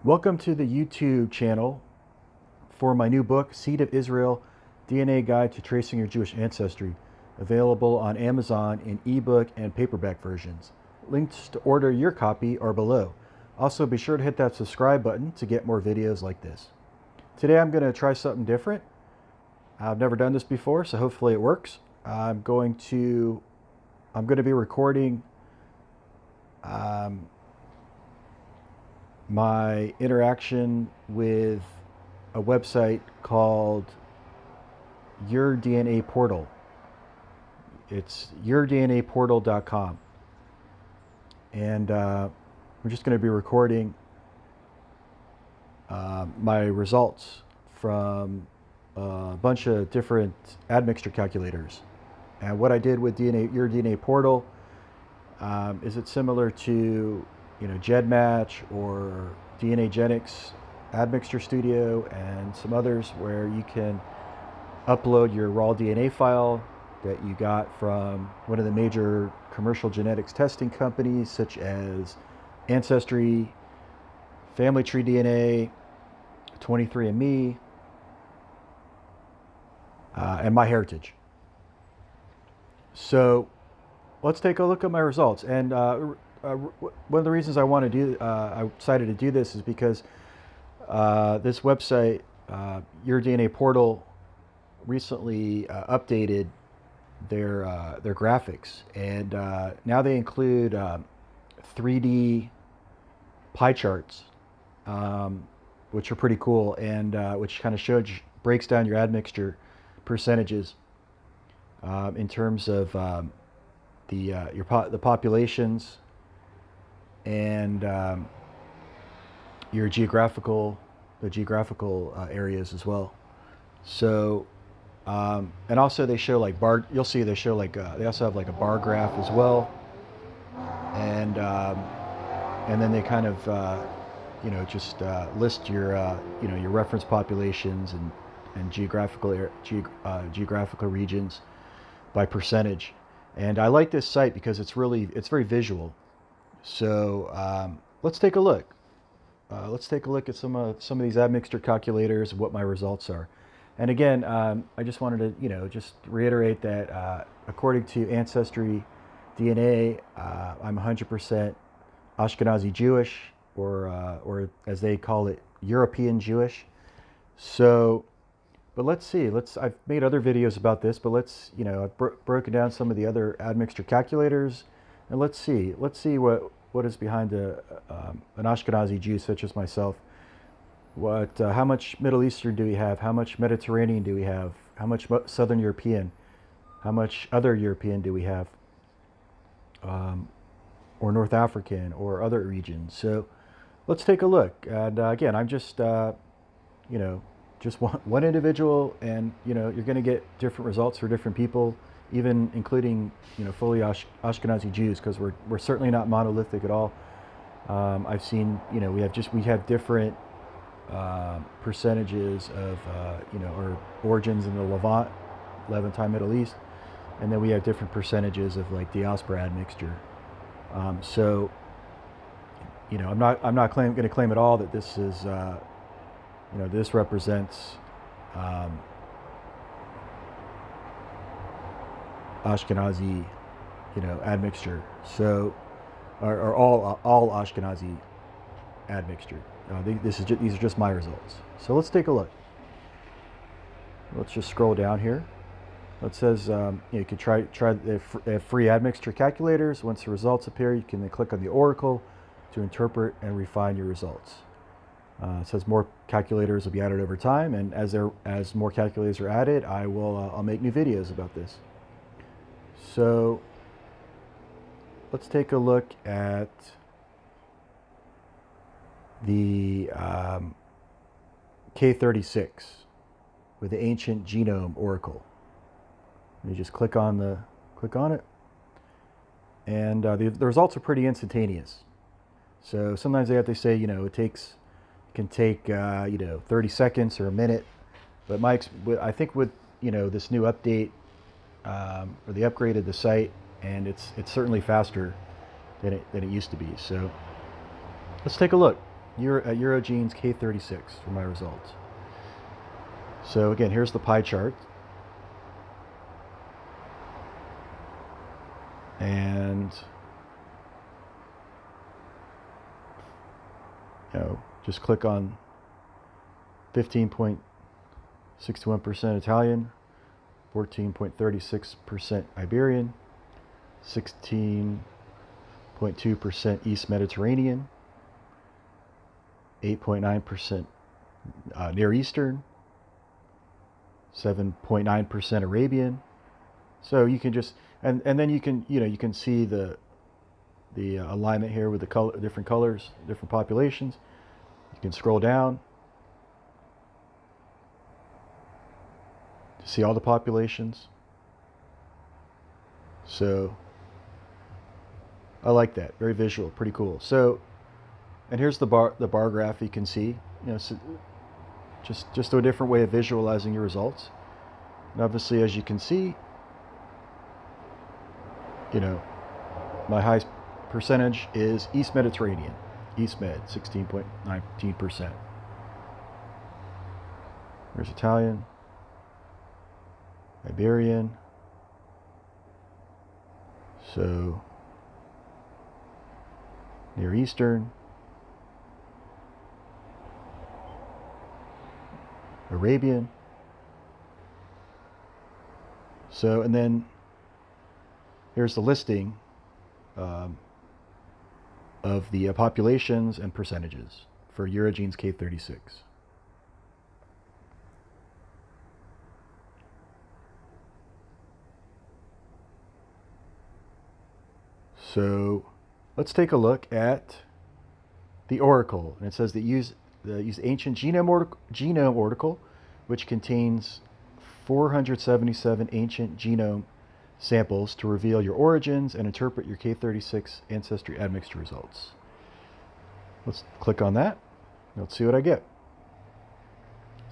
Welcome to the YouTube channel for my new book, Seed of Israel, DNA Guide to Tracing Your Jewish Ancestry, available on Amazon in ebook and paperback versions. Links to order your copy are below. Also, be sure to hit that subscribe button to get more videos like this. Today I'm going to try something different. I've never done this before, so hopefully it works. I'm going to be recording my interaction with a website called YourDNAportal. It's YourDNAportal.com. And I'm just going to be recording my results from a bunch of different admixture calculators. And what I did with YourDNAportal is it similar to GEDmatch or DNAgenics, Admixture Studio, and some others where you can upload your raw DNA file that you got from one of the major commercial genetics testing companies such as Ancestry, Family Tree DNA, 23andMe, and MyHeritage. So let's take a look at my results. And one of the reasons I decided to do this is because this website, YourDNAportal, recently updated their graphics, and now they include 3D pie charts, which are pretty cool, and which kind of breaks down your admixture percentages in terms of the populations and your geographical areas as well. So and also they show like bar. You'll see they show like they also have like a bar graph as well, and then they kind of just list your your reference populations and geographical regions by percentage. And I like this site because it's very visual. So let's take a look. Let's take a look at some of these admixture calculators and what my results are. And again, I just wanted to just reiterate that according to Ancestry DNA, I'm 100% Ashkenazi Jewish, or as they call it, European Jewish. So, but let's see. I've made other videos about this, but let's I've broken down some of the other admixture calculators, and let's see what is behind an Ashkenazi Jew such as myself. How much Middle Eastern do we have? How much Mediterranean do we have? How much Southern European? How much other European do we have? Or North African or other regions. So let's take a look. And again, I'm just just one individual, and you're going to get different results for different people, even including fully Ashkenazi Jews, because we're certainly not monolithic at all. I've seen we have different percentages of our origins in the Levantine Middle East, and then we have different percentages of like diaspora admixture. So I'm not going to claim at all that this is this represents Ashkenazi admixture. So or all Ashkenazi admixture. These are just my results. So let's take a look. Let's just scroll down here. It says you can try they have free admixture calculators. Once the results appear, you can then click on the oracle to interpret and refine your results. It says more calculators will be added over time, and as more calculators are added, I'll make new videos about this. So let's take a look at the K36 with the ancient genome oracle. You just click on it, and the results are pretty instantaneous. So sometimes they say it can take 30 seconds or a minute, but I think with this new update or the upgrade of the site, and it's certainly faster than it used to be. So let's take a look. Eurogenes K36 for my results. So again, here's the pie chart. And just click on 15.61% Italian, 14.36% Iberian, 16.2% East Mediterranean, 8.9% Near Eastern, 7.9% Arabian. So you can just and then you can see the alignment here with the different colors, different populations. You can scroll down to see all the populations. So I like that. Very visual, pretty cool. So, and here's the bar graph. You can see, so just a different way of visualizing your results. And obviously, as you can see, my highest percentage is East Mediterranean. East Med, 16.19%. There's Italian, Iberian. So, Near Eastern, Arabian. So, and then here's the listing of the populations and percentages for Eurogenes K36. So let's take a look at the oracle. And it says that use ancient genome oracle, which contains 477 ancient genome samples to reveal your origins and interpret your K36 Ancestry admixture results. Let's click on that. Let's see what I get.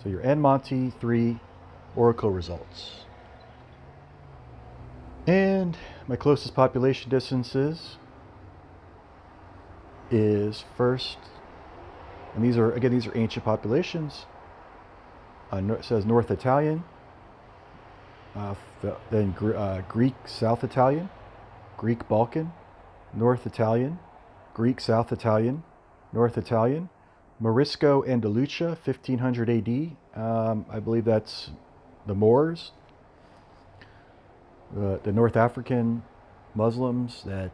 So your N-Monte 3 oracle results. And my closest population distances is first, and these are ancient populations. It says North Italian, then Greek South Italian, Greek Balkan, North Italian, Greek South Italian, North Italian, Morisco Andalusia, 1500 AD. I believe that's the Moors, the North African Muslims that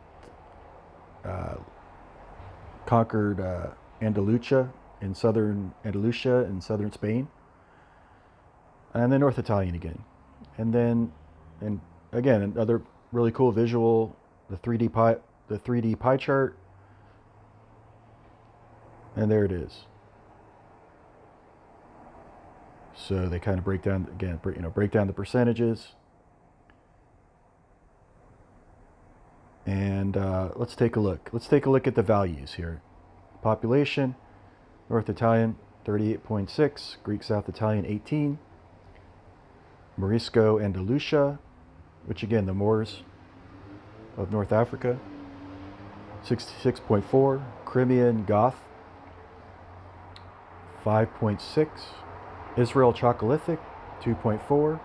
conquered Andalusia in southern Spain, and then North Italian again. And then, and again, another really cool visual, the 3D pie chart, and there it is. So they kind of break down again, break down the percentages. And let's take a look. Let's take a look at the values here. Population: North Italian 38.6, Greek South Italian 18. Morisco Andalusia, which again, the Moors of North Africa, 66.4. Crimean Goth, 5.6. Israel Chalcolithic, 2.4.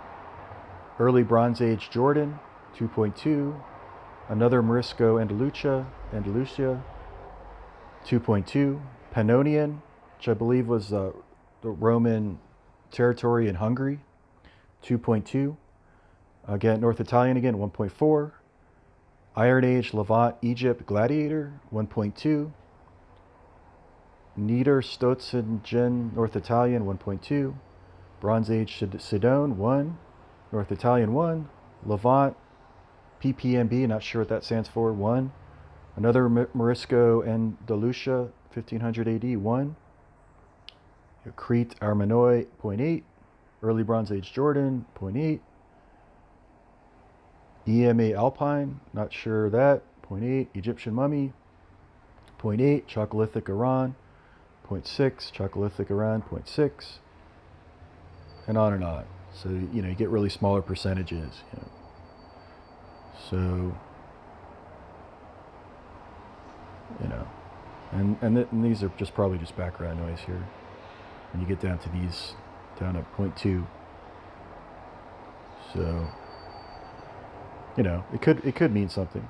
Early Bronze Age Jordan, 2.2. Another Morisco Andalusia, 2.2. Pannonian, which I believe was the Roman territory in Hungary, 2.2. Again, North Italian again, 1.4. Iron Age Levant Egypt Gladiator, 1.2. Niederstotzingen North Italian, 1.2. Bronze Age Sidon, 1. North Italian, 1. Levant PPMB, not sure what that stands for, 1. Another Morisco Andalusia, 1500 AD, 1. Crete Armenoi, 0.8. Early Bronze Age Jordan, 0.8. EMA Alpine, not sure that, 0.8. Egyptian Mummy, 0.8. Chalcolithic Iran, 0.6. Chalcolithic Iran, 0.6. And on and on. So, you get really smaller percentages. So, And these are just probably just background noise here. When you get down to these, down at 0.2. So, you know, it could mean something.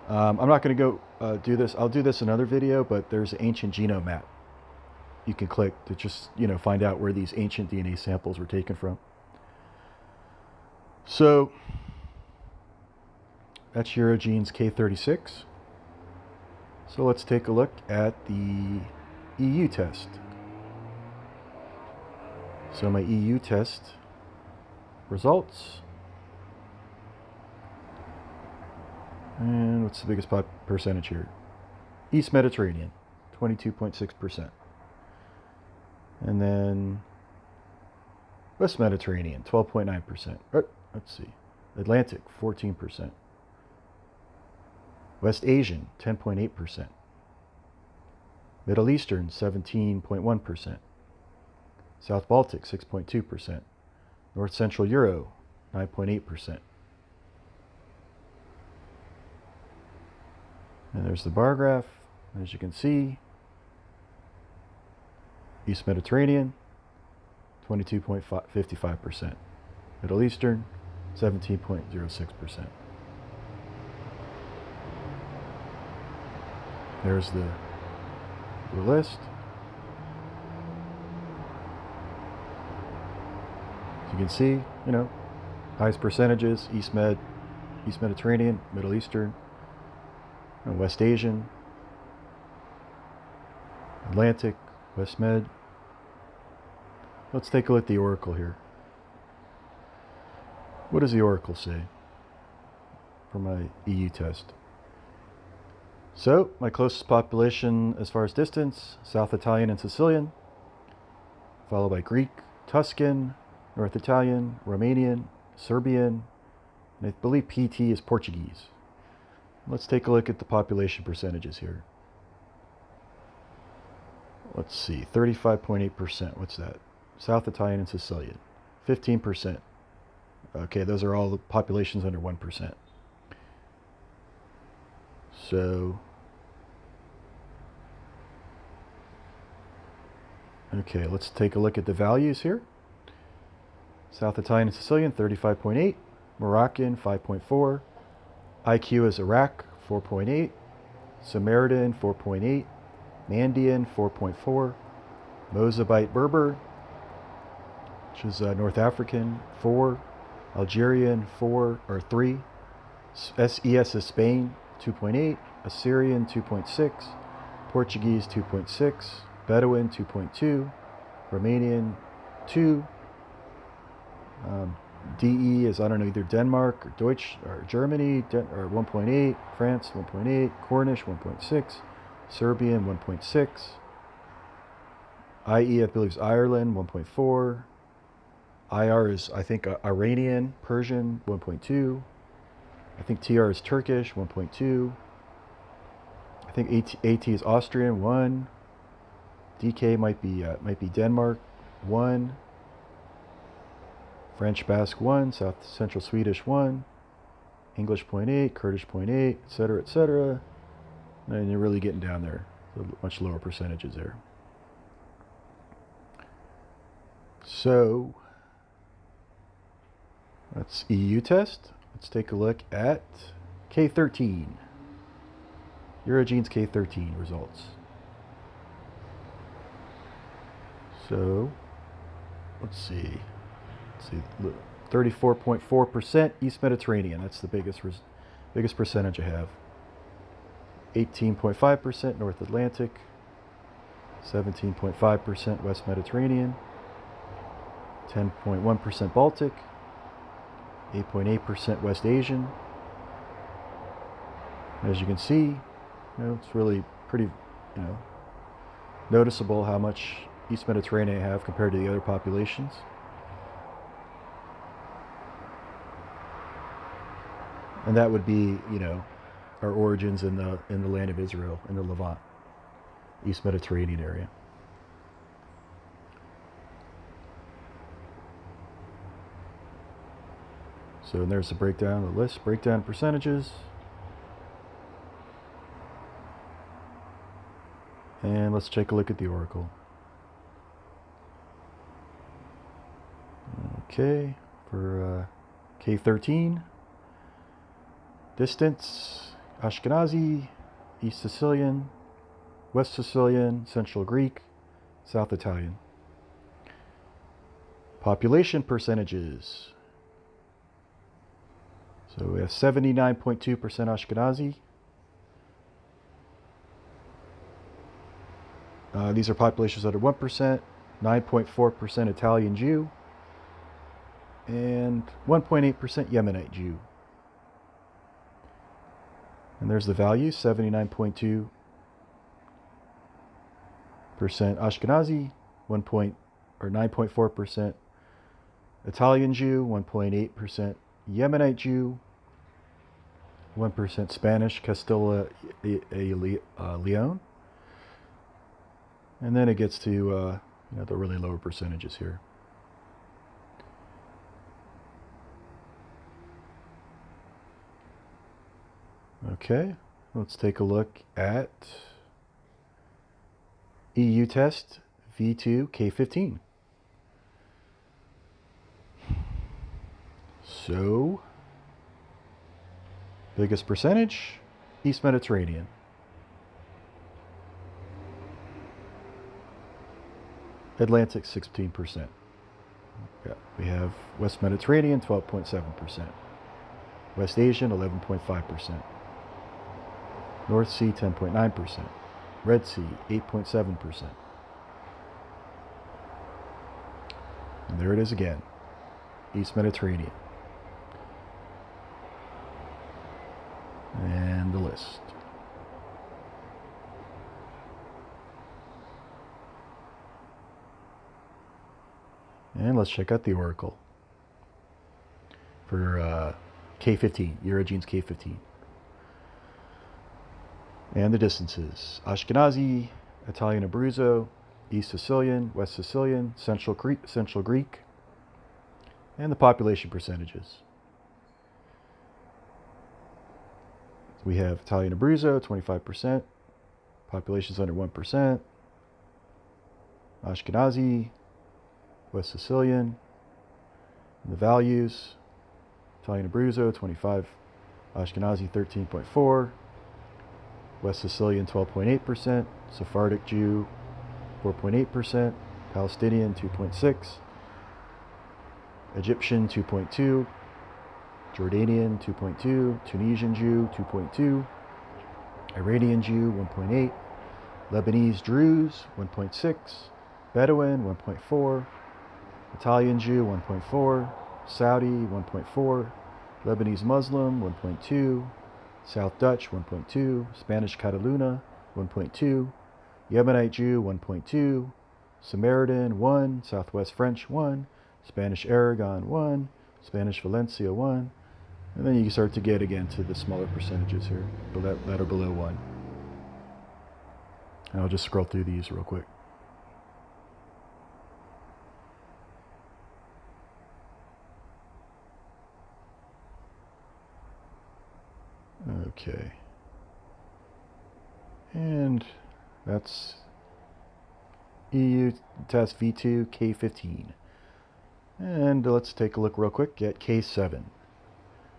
I'm not going to go do this. I'll do this in another video, but there's an ancient genome map you can click to just, you know, find out where these ancient DNA samples were taken from. So that's Eurogenes K36. So let's take a look at the EUtest. So my EUtest results. And what's the biggest percentage here? East Mediterranean, 22.6%. And then West Mediterranean, 12.9%. Let's see. Atlantic, 14%. West Asian, 10.8%. Middle Eastern, 17.1%. South Baltic, 6.2%. North Central Euro, 9.8%. And there's the bar graph. As you can see, East Mediterranean, 22.55%. Middle Eastern, 17.06%. There's the list. As you can see, you know, highest percentages, East Mediterranean, Middle Eastern, and West Asian, Atlantic, West Med. Let's take a look at the oracle here. What does the oracle say for my EUtest? So, my closest population as far as distance, South Italian and Sicilian, followed by Greek, Tuscan, North Italian, Romanian, Serbian, and I believe PT is Portuguese. Let's take a look at the population percentages here. Let's see, 35.8%. What's that? South Italian and Sicilian. 15%. Okay, those are all the populations under 1%. So, okay, let's take a look at the values here. South Italian and Sicilian, 35.8. Moroccan, 5.4. IQ is Iraq, 4.8. Samaritan, 4.8. Mandean, 4.4. Mozabite Berber, which is North African, 4. Algerian, 3. SES is Spain, 2.8. Assyrian, 2.6. Portuguese, 2.6. Bedouin, 2.2. Romanian, 2. DE is, I don't know, either Denmark or Deutsch or Germany, or 1.8. France, 1.8. Cornish, 1.6. Serbian, 1.6. IE, I believe, is Ireland, 1.4. IR is, I think, Iranian, Persian, 1.2. I think TR is Turkish, 1.2. I think AT is Austrian, 1. DK might be Denmark, 1. French Basque, 1. South Central Swedish, 1. English, 0.8. Kurdish, 0.8, etc., etc. And you're really getting down there. Much lower percentages there. So, that's EUtest. Let's take a look at K13. Eurogenes K13 results. So, let's see. 34.4% East Mediterranean. That's the biggest percentage I have. 18.5% North Atlantic. 17.5% West Mediterranean. 10.1% Baltic. 8.8% West Asian. As you can see, you know, it's really pretty, you know, noticeable how much East Mediterranean I have compared to the other populations. And that would be, you know, our origins in the land of Israel, in the Levant, East Mediterranean area. So there's the breakdown of the list, breakdown percentages. And let's take a look at the oracle. Okay, for K13, distance, Ashkenazi, East Sicilian, West Sicilian, Central Greek, South Italian. Population percentages. So we have 79.2% Ashkenazi. These are populations under 1%, 9.4% Italian Jew, and 1.8% Yemenite Jew. And there's the value, 79.2% Ashkenazi, 9.4% Italian Jew, 1.8% Yemenite Jew, 1% Spanish Castilla Leon, and then it gets to the really lower percentages here. Okay, let's take a look at EUtest V2 K15. So, biggest percentage, East Mediterranean. Atlantic, 16%. Yeah, we have West Mediterranean, 12.7%. West Asian, 11.5%. North Sea, 10.9%. Red Sea, 8.7%. And there it is again, East Mediterranean. And the list. And let's check out the oracle for K15, Eurogenes K15. And the distances: Ashkenazi, Italian Abruzzo, East Sicilian, West Sicilian, Central Greek, and the population percentages. We have Italian Abruzzo, 25%, populations under 1%, Ashkenazi, West Sicilian, and the values: Italian Abruzzo, 25, Ashkenazi, 13.4, West Sicilian, 12.8%, Sephardic Jew, 4.8%, Palestinian, 2.6, Egyptian, 2.2, Jordanian, 2.2, Tunisian Jew, 2.2, Iranian Jew, 1.8, Lebanese Druze, 1.6, Bedouin, 1.4, Italian Jew, 1.4, Saudi, 1.4, Lebanese Muslim, 1.2, South Dutch, 1.2, Spanish Cataluna, 1.2, Yemenite Jew, 1.2, Samaritan, 1, Southwest French, 1, Spanish Aragon, 1, Spanish Valencia, 1, and then you start to get again to the smaller percentages here that are below 1. And I'll just scroll through these real quick. Okay. And that's EUtest V2 K15. And let's take a look real quick at K7.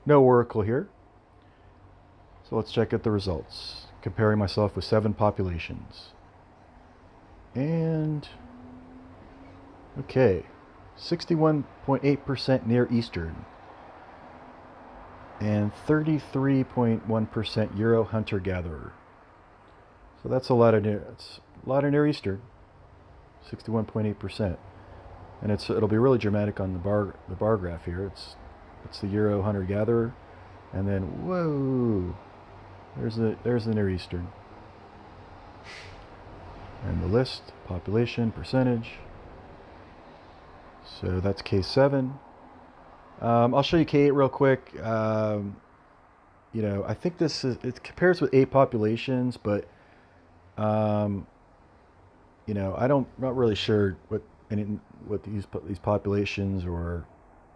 No oracle here. So let's check out the results, comparing myself with 7 populations. And okay, 61.8% Near Eastern and 33.1% Euro hunter-gatherer. So that's a lot of Near Eastern, 61.8%, and it'll be really dramatic on the bar graph here. It's the Euro hunter-gatherer, and then whoa, there's the Near Eastern, and the list, population, percentage. So that's K7. I'll show you K8 real quick. I think it compares with 8 populations, but I'm not really sure what these populations, or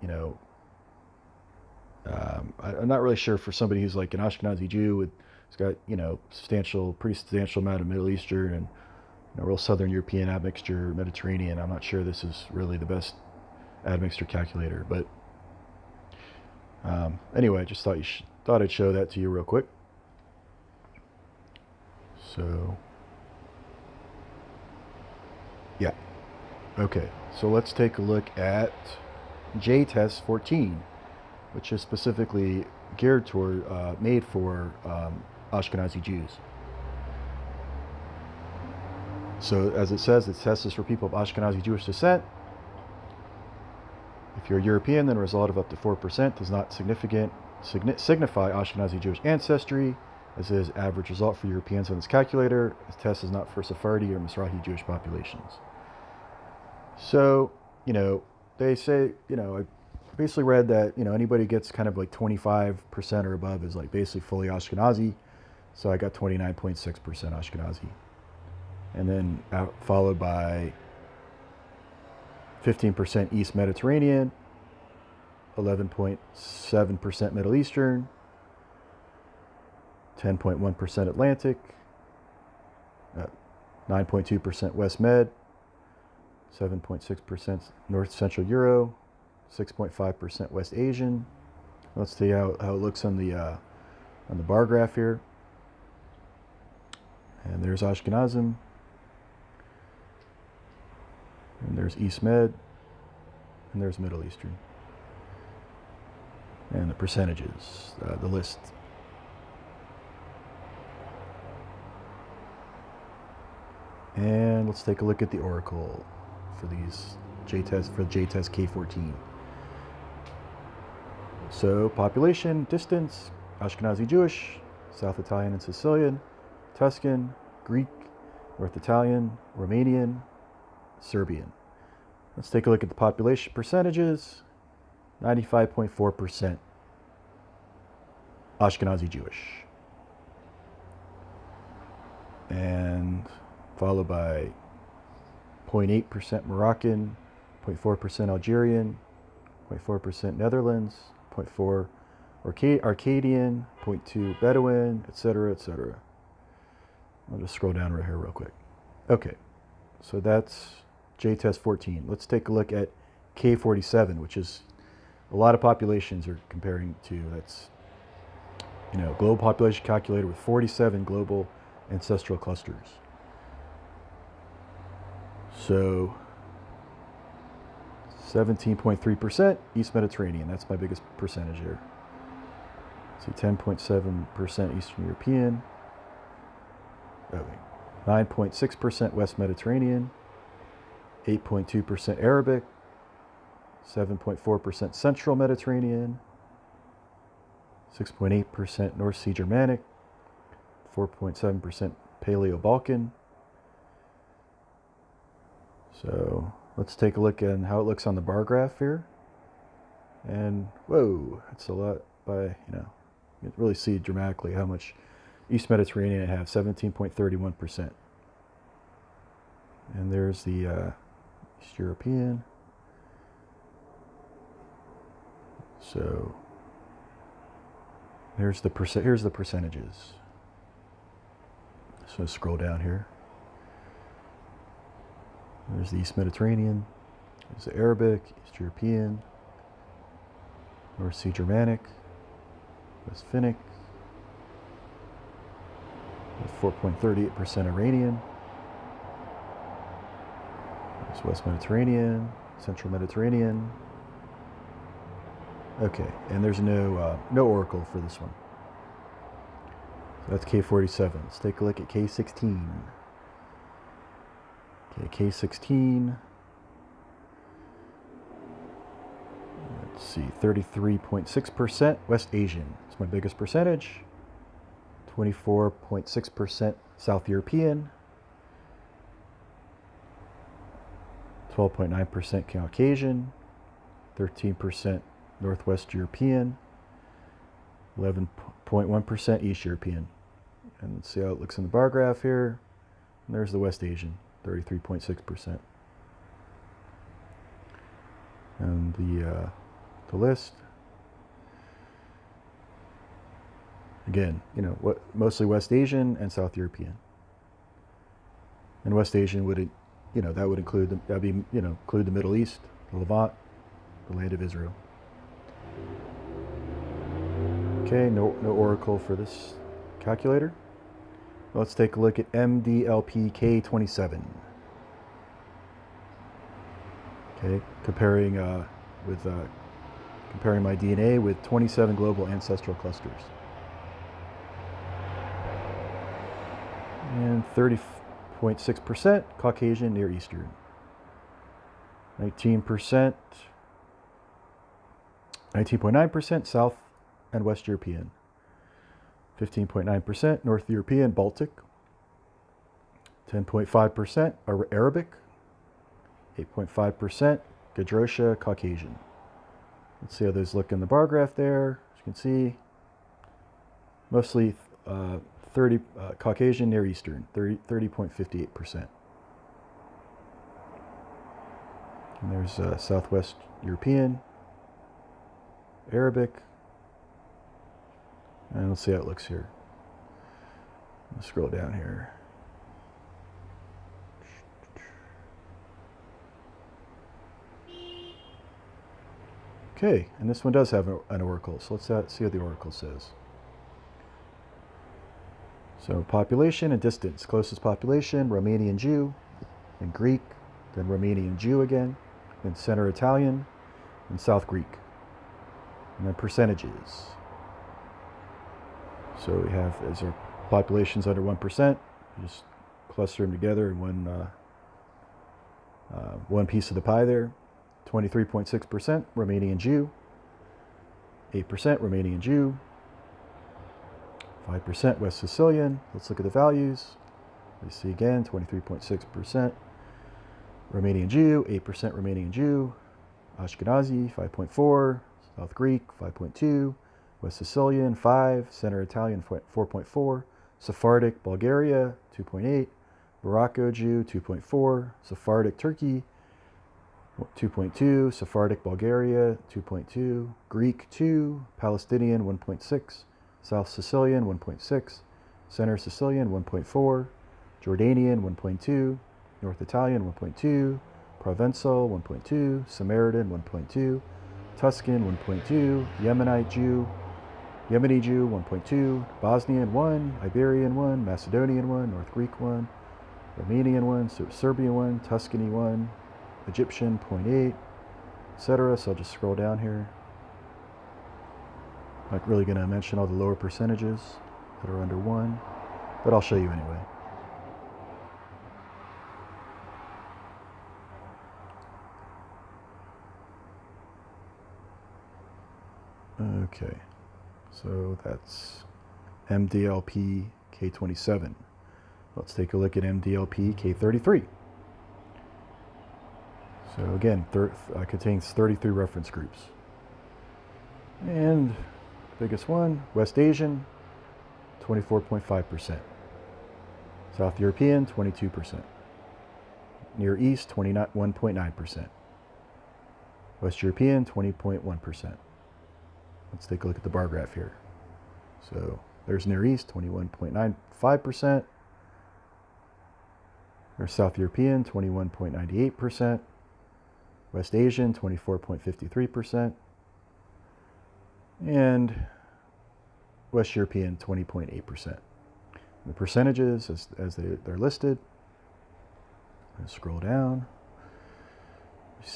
I'm not really sure for somebody who's like an Ashkenazi Jew who's got pretty substantial amount of Middle Eastern and real Southern European admixture, Mediterranean. I'm not sure this is really the best admixture calculator, but anyway, I just thought I'd show that to you real quick. So, yeah. Okay, so let's take a look at Jtest 14, which is specifically geared toward, made for Ashkenazi Jews. So, as it says, the test is for people of Ashkenazi Jewish descent. If you're European, then a result of up to 4% does not signify Ashkenazi Jewish ancestry, as is average result for Europeans on this calculator. This test is not for Sephardi or Mizrahi Jewish populations. So, they say, I basically read that, anybody gets kind of like 25% or above is like basically fully Ashkenazi. So I got 29.6% Ashkenazi. And then followed by 15% East Mediterranean, 11.7% Middle Eastern, 10.1% Atlantic, 9.2% West Med, 7.6% North Central Euro, 6.5% West Asian. Let's see how it looks on the bar graph here. And there's Ashkenazim. And there's East Med. And there's Middle Eastern. And the percentages, the list. And let's take a look at the oracle for these Jtest, for Jtest K14. So population, distance, Ashkenazi Jewish, South Italian and Sicilian, Tuscan, Greek, North Italian, Romanian, Serbian. Let's take a look at the population percentages. 95.4% Ashkenazi Jewish. And followed by 0.8% Moroccan, 0.4% Algerian, 0.4% Netherlands, 0.4 Arcadian, 0.2 Bedouin, etc., etc. I'll just scroll down right here real quick. Okay, so that's Jtest 14. Let's take a look at K47, which is a lot of populations are comparing to. That's, global population calculator with 47 global ancestral clusters. So 17.3% East Mediterranean. That's my biggest percentage here. See, 10.7% Eastern European. 9.6% West Mediterranean. 8.2% Arabic. 7.4% Central Mediterranean. 6.8% North Sea Germanic. 4.7% Paleo-Balkan. So let's take a look at how it looks on the bar graph here. And whoa, that's a lot by, you can really see dramatically how much East Mediterranean I have, 17.31%. And there's the East European. So here's the percentages. So scroll down here. There's the East Mediterranean. There's the Arabic, East European, North Sea Germanic, West Finnic, with 4.38% Iranian. There's West Mediterranean, Central Mediterranean. Okay, and there's no oracle for this one. So that's K47. Let's take a look at K16. Okay, K16. Let's see, 33.6% West Asian. It's my biggest percentage. 24.6% South European. 12.9% Caucasian. 13% Northwest European. 11.1% East European. And let's see how it looks in the bar graph here. And there's the West Asian, 33.6%. And the list. Again, mostly West Asian and South European. And West Asian would, that would include include the Middle East, the Levant, the land of Israel. Okay, no oracle for this calculator. Let's take a look at MDLP K27. Okay, comparing my DNA with 27 global ancestral clusters. And 30.6% Caucasian Near Eastern. 19.9% South and West European. 15.9% North European Baltic. 10.5% Arabic. 8.5% Gadrosha Caucasian. Let's see how those look in the bar graph there. As you can see, mostly 30 Caucasian Near Eastern, 30.58%. And there's Southwest European, Arabic, and let's see how it looks here. Let's scroll down here. Okay, and this one does have an oracle, so let's see what the oracle says. So population and distance. Closest population, Romanian Jew, and Greek, then Romanian Jew again, then Center Italian, and South Greek. And then percentages. So we have, as our population's under 1%, you just cluster them together in one piece of the pie there. 23.6% Romanian Jew, 8% Romanian Jew, 5% West Sicilian. Let's look at the values. We see again 23.6% Romanian Jew, 8% Romanian Jew, Ashkenazi 5.4, South Greek 5.2, West Sicilian 5, Center Italian 4.4, Sephardic Bulgaria 2.8, Morocco Jew 2.4, Sephardic Turkey 2.2, Sephardic Bulgaria 2.2, Greek 2, Palestinian 1.6, South Sicilian 1.6, Center Sicilian 1.4, Jordanian 1.2, North Italian 1.2, Provençal 1.2, Samaritan 1.2, Tuscan 1.2, Yemeni Jew 1.2, Bosnian 1, Iberian 1, Macedonian 1, North Greek 1, Romanian 1, Serbian 1, Tuscany 1, Egyptian 0.8, etc. So I'll just scroll down here. I'm not really going to mention all the lower percentages that are under 1, but I'll show you anyway. Okay, so that's MDLP K27. Let's take a look at MDLP K33. So again, contains 33 reference groups. And biggest one, West Asian, 24.5%. South European, 22%. Near East, 1.9%. West European, 20.1%. Let's take a look at the bar graph here. So there's Near East, 21.95%. There's South European, 21.98%. West Asian, 24.53%. And West European, 20.8%. The percentages, as they're listed, let's scroll down.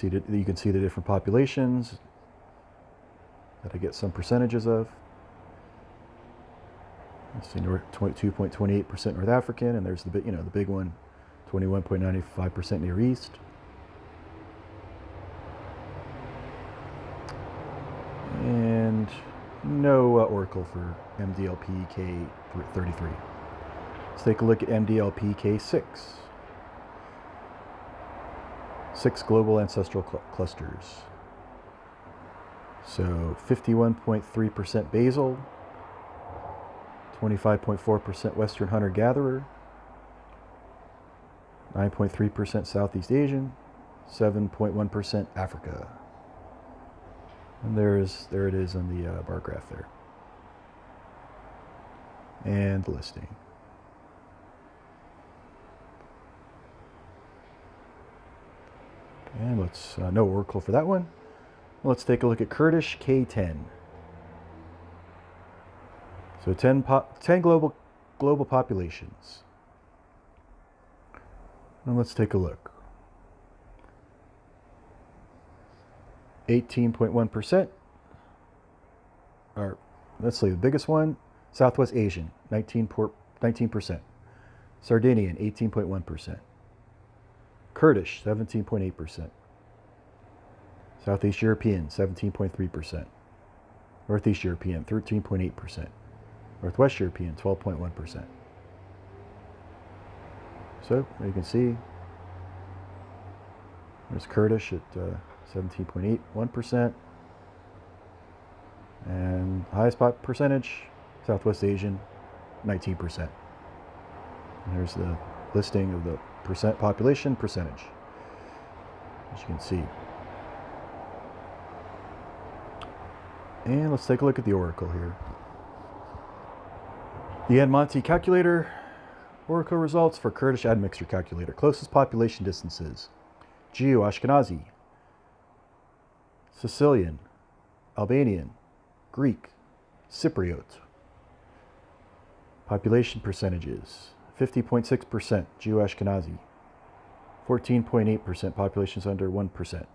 You can see the different populations that I get some percentages of. You see 22.28% North African, and there's the big one, 21.95% Near East. And no oracle for MDLP K33. Let's take a look at MDLP K6. 6 global ancestral clusters. So 51.3% basal, 25.4% Western hunter-gatherer, 9.3% Southeast Asian, 7.1% Africa. And there it is on the bar graph there. And the listing. And let's, no oracle for that one. Let's take a look at Kurdish K10. So 10 global populations. And let's take a look. 18.1%. Or let's see, the biggest one, Southwest Asian, 19%. Sardinian, 18.1%. Kurdish, 17.8%. Southeast European, 17.3%. Northeast European, 13.8%. Northwest European, 12.1%. So you can see there's Kurdish at 17.81%. And highest percentage, Southwest Asian, 19%. And here's the listing of the population percentage, as you can see. And let's take a look at the oracle here. The Admonti calculator oracle results for Kurdish admixture calculator. Closest population distances: Jew, Ashkenazi, Sicilian, Albanian, Greek, Cypriot. Population percentages: 50.6% Jew, Ashkenazi, 14.8% populations under 1%.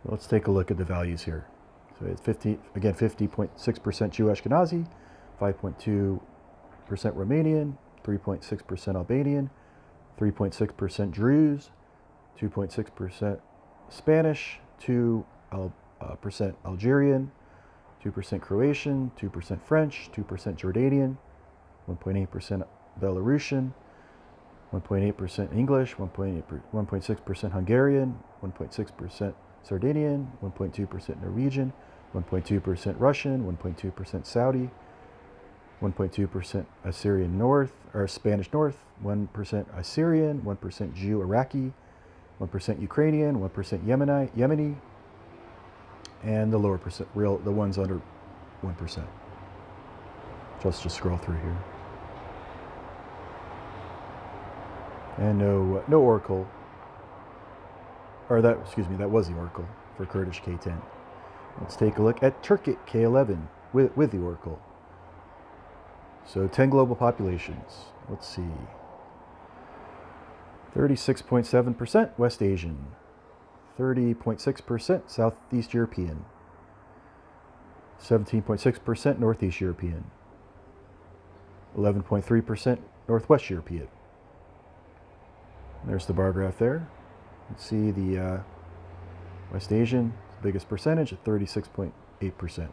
Let's take a look at the values here. So it's 50.6% Jew, Ashkenazi, 5.2% Romanian, 3.6% Albanian, 3.6% Druze, 2.6% Spanish, 2% Algerian, 2% Croatian, 2% French, 2% Jordanian, 1.8% Belarusian, 1.8% English, 1.6% Hungarian, 1.6% Sardinian, 1.2% Norwegian, 1.2% Russian, 1.2% Saudi, 1.2% Assyrian North, or Spanish North, 1% Assyrian, 1% Jew Iraqi, 1% Ukrainian, 1% Yemeni, and the lower percent, the ones under 1%. Let's just scroll through here. And no oracle, or that was the oracle for Kurdish K10. Let's take a look at Turkic K11 with the oracle. So 10 global populations. Let's see. 36.7% West Asian, 30.6% Southeast European, 17.6% Northeast European, 11.3% Northwest European. There's the bar graph there. Let's see the West Asian, biggest percentage at 36.8%.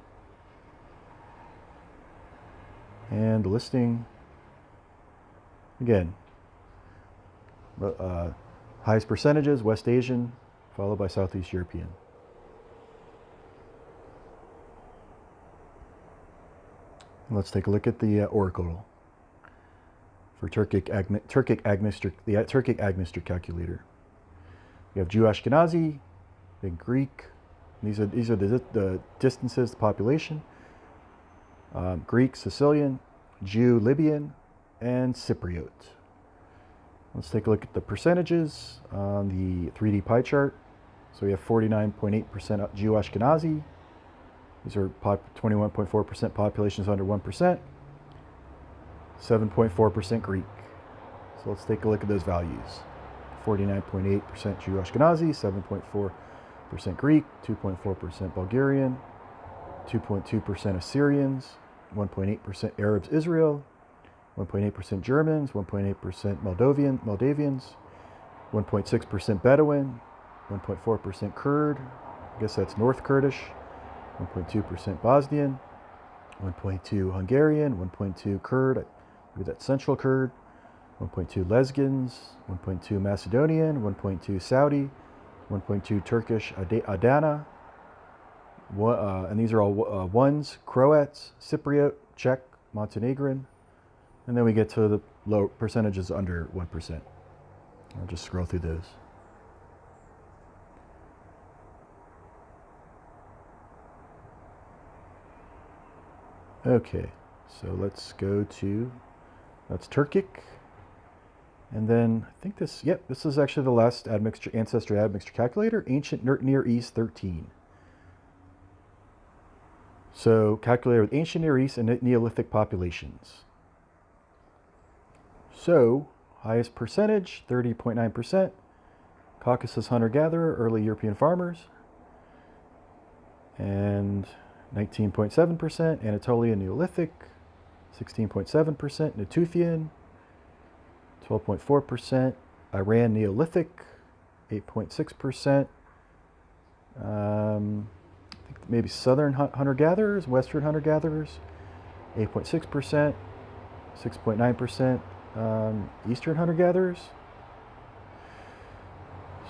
And the listing, again, highest percentages, West Asian, followed by Southeast European. Let's take a look at the oracle for Turkic Admixture calculator. We have Jew, Ashkenazi, then Greek. These are the distances, the population. Greek, Sicilian, Jew, Libyan, and Cypriot. Let's take a look at the percentages on the 3D pie chart. So we have 49.8% Jew, Ashkenazi. These are 21.4% populations under 1%. 7.4% Greek. So let's take a look at those values. 49.8% Jew, Ashkenazi, 7.4% Greek, 2.4% Bulgarian, 2.2% Assyrians, 1.8% Arabs, Israel, 1.8% Germans, 1.8% Moldavians, 1.6% Bedouin, 1.4% Kurd, I guess that's North Kurdish, 1.2% Bosnian, 1.2 Hungarian, 1.2 Kurd, maybe that's Central Kurd, 1.2 Lesgins, 1.2 Macedonian, 1.2 Saudi, 1.2 Turkish Adana, and these are all ones, Croats, Cypriot, Czech, Montenegrin, and then we get to the low percentages under 1%. I'll just scroll through those. Okay, so let's go to, that's Turkic. And then I think this, yep, this is actually the last admixture, Ancestry admixture calculator, Ancient Near East 13. So calculator with ancient Near East and Neolithic populations. So highest percentage, 30.9%. Caucasus hunter-gatherer, early European farmers. And 19.7%. Anatolian Neolithic, 16.7%. Natufian, 12.4%. Iran Neolithic, 8.6%. I think maybe Southern hunter-gatherers, Western hunter-gatherers, 8.6%. 6.9%. Eastern hunter-gatherers.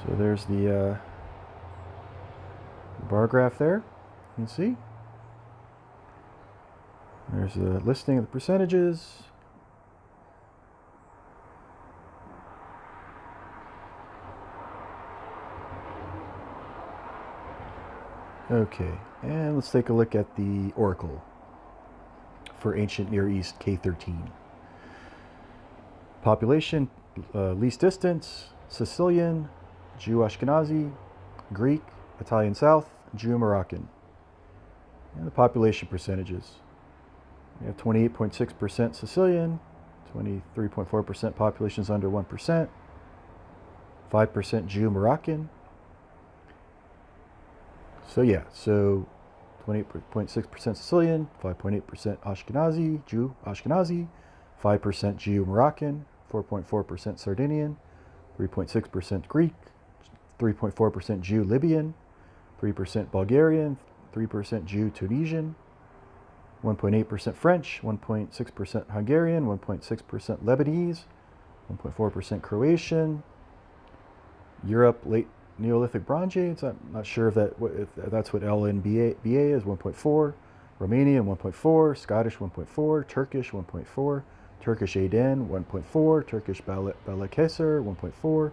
So there's the bar graph there. You can see. There's a listing of the percentages. Okay, and let's take a look at the oracle for ancient Near East K13. Population, least distance, Sicilian, Jew Ashkenazi, Greek, Italian South, Jew Moroccan. And the population percentages. We have 28.6% Sicilian, 23.4% populations under 1%, 5% Jew Moroccan. So yeah, so 28.6% Sicilian, 5.8% Ashkenazi, Jew Ashkenazi, 5% Jew Moroccan, 4.4% Sardinian, 3.6% Greek, 3.4% Jew Libyan, 3% Bulgarian, 3% Jew Tunisian, 1.8% French, 1.6% Hungarian, 1.6% Lebanese, 1.4% Croatian. Europe, late Neolithic Bronze Age, I'm not sure if that's what LNBA is, 1.4. Romanian, 1.4. Scottish, 1.4. Turkish, 1.4. Turkish Aden, 1.4. Turkish Balıkesir, 1.4.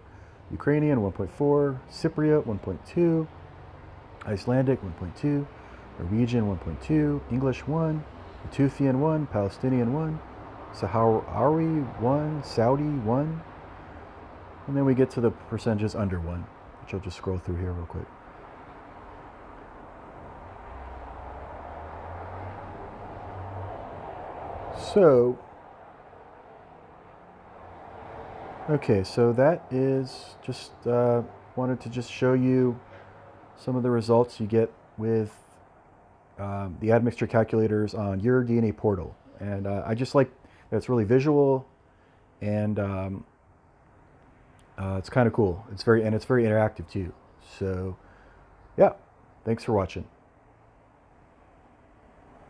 Ukrainian, 1.4. Cypriot, 1.2. Icelandic, 1.2. Norwegian, 1.2. English, 1. Natufian, 1. Palestinian, 1. Sahrawi, 1. Saudi, 1. And then we get to the percentages under 1, which I'll just scroll through here real quick. So, okay, so that is just, wanted to just show you some of the results you get with the admixture calculators on YourDNAportal. And I just like that it's really visual, and it's kind of cool. It's very interactive too. So, yeah, thanks for watching.